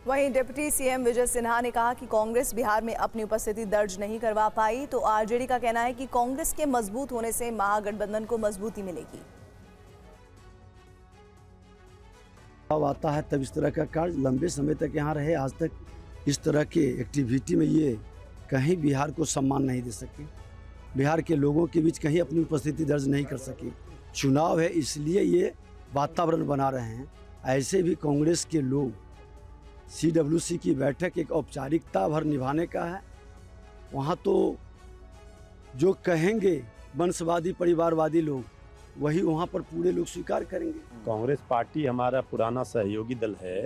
वहीं deputy CM Vijay Sinha ने कहा कि कांग्रेस बिहार में अपनी उपस्थिति दर्ज नहीं करवा पाई, तो आरजेडी का कहना है कि कांग्रेस के मजबूत होने से महागठबंधन को मजबूती मिलेगी। आता है तब इस तरह का कार्य लंबे समय तक यहाँ रहे, आज तक इस तरह के एक्टिविटी में ये कहीं बिहार को सम्मान नहीं दे सके, बिहार के लोगों के बीच कहीं अपनी उपस्थिति दर्ज नहीं कर सके। चुनाव है इसलिए ये वातावरण बना रहे हैं। ऐसे भी कांग्रेस के लोग CWC की बैठक एक औपचारिकता भर निभाने का है, वहाँ तो जो कहेंगे वंशवादी परिवारवादी लोग वही वहाँ पर पूरे लोग स्वीकार करेंगे। कांग्रेस पार्टी हमारा पुराना सहयोगी दल है।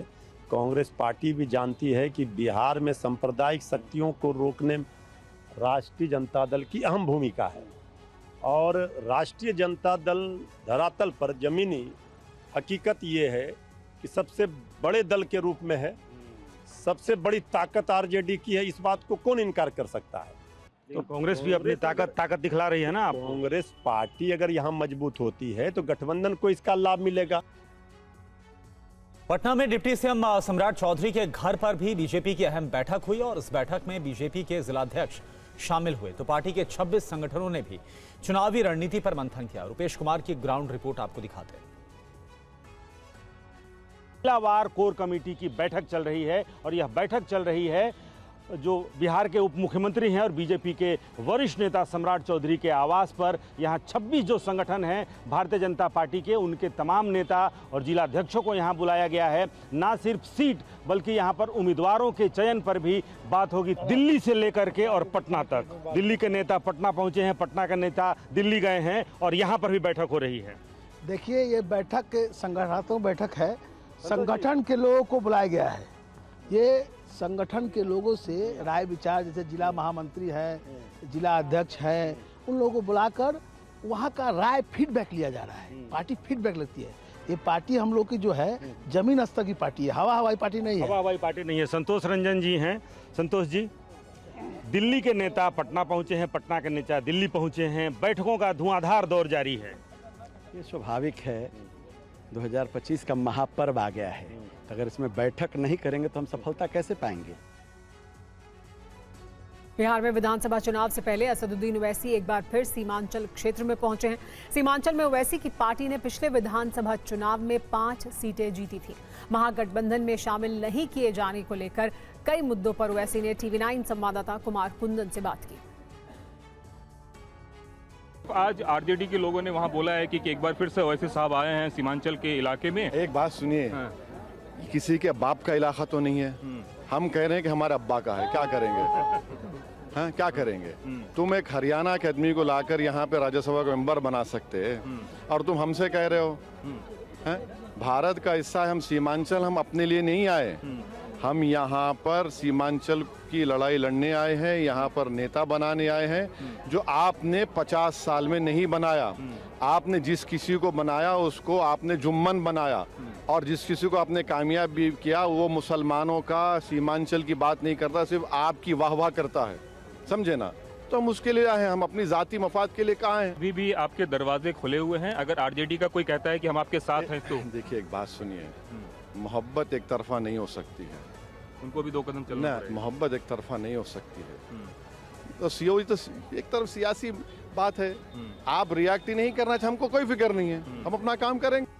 कांग्रेस पार्टी भी जानती है कि बिहार में सांप्रदायिक शक्तियों को रोकने में राष्ट्रीय जनता दल की अहम भूमिका है और राष्ट्रीय जनता दल धरातल पर जमीनी हकीकत ये है कि सबसे बड़े दल के रूप में है, सबसे बड़ी ताकत आरजेडी की है। इस बात को कौन इनकार कर सकता है? तो कांग्रेस भी अपनी ताकत दिखला रही है ना। कांग्रेस पार्टी अगर यहाँ मजबूत होती है तो गठबंधन को इसका लाभ मिलेगा। पटना में डिप्टी सीएम सम्राट चौधरी के घर पर भी बीजेपी की अहम बैठक हुई और इस बैठक में बीजेपी के जिलाध्यक्ष शामिल हुए तो पार्टी के 26 संगठनों ने भी चुनावी रणनीति पर मंथन किया। रुपेश कुमार की ग्राउंड रिपोर्ट आपको दिखाते हैं। जिलावार कोर कमेटी की बैठक चल रही है और यह बैठक चल रही है जो बिहार के उप मुख्यमंत्री हैं और बीजेपी के वरिष्ठ नेता सम्राट चौधरी के आवास पर। यहाँ 26 जो संगठन हैं भारतीय जनता पार्टी के, उनके तमाम नेता और जिलाध्यक्षों को यहाँ बुलाया गया है। ना सिर्फ सीट बल्कि यहाँ पर उम्मीदवारों के चयन पर भी बात होगी। दिल्ली से लेकर के और पटना तक, दिल्ली के नेता पटना पहुँचे हैं, पटना के नेता दिल्ली गए हैं और यहाँ पर भी बैठक हो रही है। देखिए, ये बैठक संगठनात्मक बैठक है, संगठन के लोगों को बुलाया गया है। ये संगठन के लोगों से राय विचार, जैसे जिला महामंत्री है, जिला अध्यक्ष है, उन लोगों को बुलाकर वहाँ का राय फीडबैक लिया जा रहा है। पार्टी फीडबैक लेती है। ये पार्टी हम लोग की जो है जमीन स्तर की पार्टी है, हवाई पार्टी नहीं है। हवाई पार्टी नहीं है। संतोष रंजन जी हैं। संतोष जी, दिल्ली के नेता पटना पहुँचे हैं, पटना के नेता दिल्ली पहुँचे हैं, बैठकों का धुआंधार दौर जारी है। ये स्वाभाविक है, 2025 का महापर्व आ गया है, अगर इसमें बैठक नहीं करेंगे तो हम सफलता कैसे पाएंगे। बिहार में विधानसभा चुनाव से पहले असदुद्दीन ओवैसी एक बार फिर सीमांचल क्षेत्र में पहुंचे हैं। सीमांचल में ओवैसी की पार्टी ने पिछले विधानसभा चुनाव में 5 सीटें जीती थी। महागठबंधन में शामिल नहीं किए जाने को लेकर कई मुद्दों पर ओवैसी ने TV9 संवाददाता कुमार कुंदन से बात की। आज आरजेडी के लोगों ने वहां बोला है कि एक बार फिर से ओवैसी साहब आए हैं सीमांचल के इलाके में। एक बात सुनिए, किसी के बाप का इलाका तो नहीं है। हम कह रहे हैं कि हमारे अब्बा का है, क्या करेंगे? हाँ, क्या करेंगे? तुम एक हरियाणा के आदमी को लाकर यहाँ पे राज्यसभा का मेंबर बना सकते हैं और तुम हमसे कह रहे हो हैं? भारत का हिस्सा है, हम सीमांचल हम अपने लिए नहीं आए। हम यहाँ पर सीमांचल की लड़ाई लड़ने आए हैं, यहाँ पर नेता बनाने आए हैं जो आपने 50 साल में नहीं बनाया। आपने जिस किसी को बनाया उसको आपने जुम्मन बनाया और जिस किसी को आपने कामयाब भी किया वो मुसलमानों का सीमांचल की बात नहीं करता, सिर्फ आपकी वाह करता है, समझे ना? तो हम उसके लिए आए हैं, हम अपनी जाती मफाद के लिए कहाँ हैं। अभी भी आपके दरवाजे खुले हुए हैं, अगर आरजेडी का कोई कहता है कि हम आपके साथ हैं तो। देखिए, एक बात सुनिए, मोहब्बत एक तरफा नहीं हो सकती है, उनको भी 2 कदम चलना पड़ेगा। मोहब्बत एक तरफा नहीं हो सकती है। तो सीओ तो एक तरफ सियासी बात है, आप रिएक्ट ही नहीं करना चाहिए, हमको कोई फिक्र नहीं है, हम अपना काम करेंगे।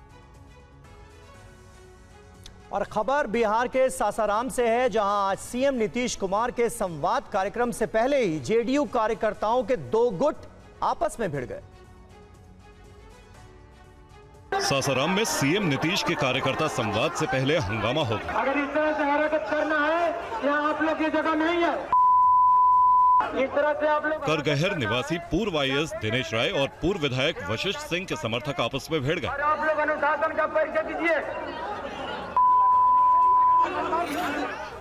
और खबर बिहार के सासाराम से है, जहां आज सीएम नीतीश कुमार के संवाद कार्यक्रम से पहले ही जेडीयू कार्यकर्ताओं के 2 गुट आपस में भिड़ गए। सासाराम में सीएम नीतीश के कार्यकर्ता संवाद से पहले हंगामा हो गया। अगर इस तरह से हरकत करना है, यहाँ आप लोग की जगह नहीं है। इस तरह से आप लोग करगहर निवासी पूर्व IAS दिनेश राय और पूर्व विधायक वशिष्ठ सिंह के समर्थक आपस में भिड़ गए। आप लोग अनुशासन का परिचय दीजिए।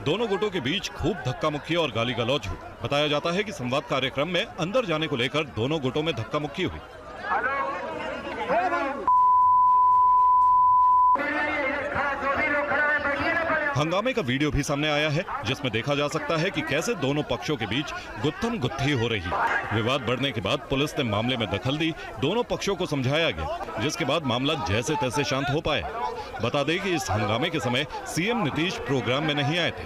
दोनों गुटों के बीच खूब धक्का मुक्की और गाली गलौज हुई। बताया जाता है कि संवाद कार्यक्रम में अंदर जाने को लेकर दोनों गुटों में धक्का मुक्की हुई। हंगामे का वीडियो भी सामने आया है, जिसमें देखा जा सकता है कि कैसे दोनों पक्षों के बीच गुत्थम गुत्थी हो रही। विवाद बढ़ने के बाद पुलिस ने मामले में दखल दी, दोनों पक्षों को समझाया गया, जिसके बाद मामला जैसे तैसे शांत हो पाया। बता दें कि इस हंगामे के समय सीएम नीतीश प्रोग्राम में नहीं आए थे।